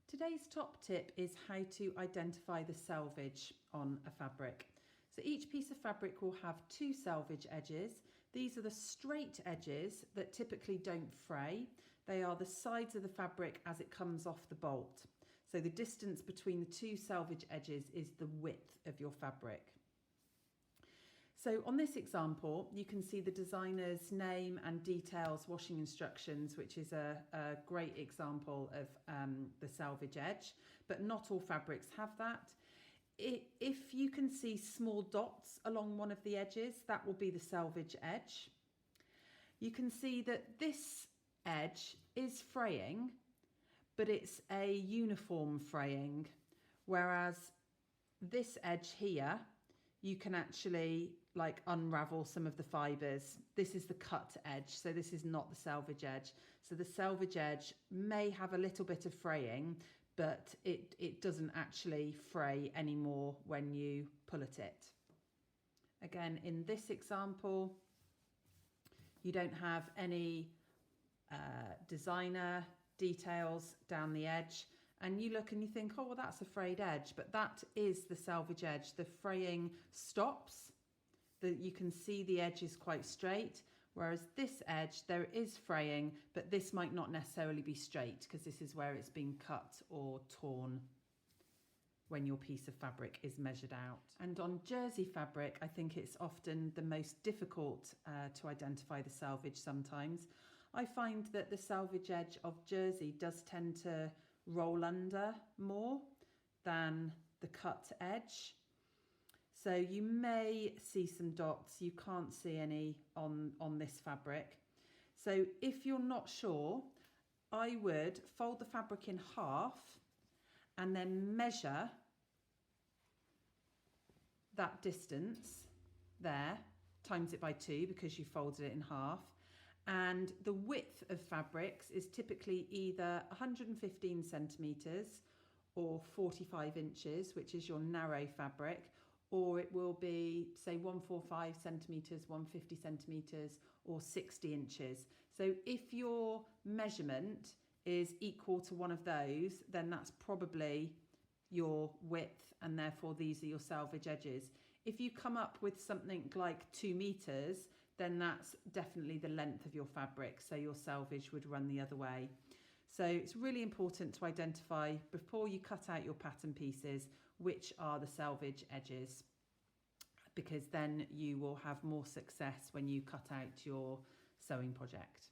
Today's top tip is how to identify the selvage on a fabric. So each piece of fabric will have two selvage edges. These are the straight edges that typically don't fray. They are the sides of the fabric as it comes off the bolt. So the distance between the two selvage edges is the width of your fabric. So on this example, you can see the designer's name and details washing instructions, which is a great example of the selvage edge, but not all fabrics have that. If you can see small dots along one of the edges, that will be the selvage edge. You can see that this edge is fraying, but it's a uniform fraying, whereas this edge here, you can actually unravel some of the fibres. This is the cut edge, so this is not the selvage edge. So the selvage edge may have a little bit of fraying, but it doesn't actually fray anymore when you pull at it. Again, in this example, you don't have any designer details down the edge. And you look and you think, oh, well, that's a frayed edge, but that is the selvage edge. The fraying stops, you can see the edge is quite straight, whereas this edge, there is fraying, but this might not necessarily be straight because this is where it's been cut or torn when your piece of fabric is measured out. And on jersey fabric, I think it's often the most difficult to identify the selvage sometimes. I find that the selvage edge of jersey does tend to roll under more than the cut edge. So you may see some dots, you can't see any on this fabric. So if you're not sure, I would fold the fabric in half and then measure that distance there, times it by 2 because you folded it in half. And the width of fabrics is typically either 115 centimetres or 45 inches, which is your narrow fabric, or it will be, say, 145 centimetres, 150 centimetres, or 60 inches. So if your measurement is equal to one of those, then that's probably your width, and therefore these are your selvage edges. If you come up with something like 2 metres, then that's definitely the length of your fabric, so your selvage would run the other way. So it's really important to identify before you cut out your pattern pieces which are the selvage edges, because then you will have more success when you cut out your sewing project.